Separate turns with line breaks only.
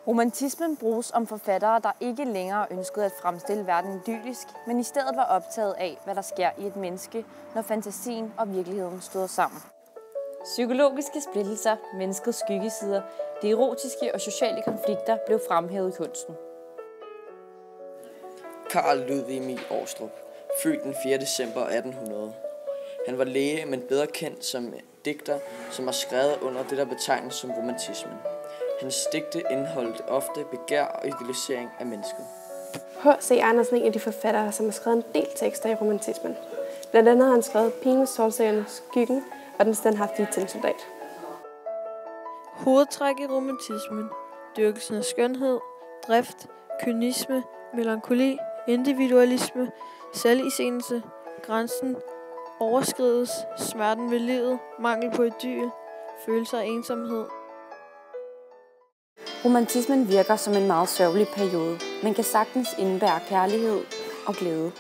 Romantismen bruges om forfattere, der ikke længere ønskede at fremstille verden idyllisk, men i stedet var optaget af, hvad der sker i et menneske, når fantasien og virkeligheden støder sammen. Psykologiske splittelser, menneskets skyggesider, de erotiske og sociale konflikter blev fremhævet i kunsten.
Carl Ludvig Emil Aarestrup, født den 4. december 1800. Han var læge, men bedre kendt som digter, som har skrevet under det, der betegnes som romantismen. Hans digte indeholdt ofte begær og idealisering af mennesket.
H.C. Andersen er en af de forfattere, som har skrevet en del tekster i romantismen. Blandt andet har han skrevet Pigen med solsikkerne, Skyggen og Den standhaftige tinsoldat.
Hovedtræk i romantismen: dyrkelsen af skønhed, drift, kynisme, melankoli, individualisme, selviscenelse, grænsen overskrides, smerten ved livet, mangel på idyl, følelser af ensomhed.
Romantismen virker som en meget sørgelig periode, men kan sagtens indebære kærlighed og glæde.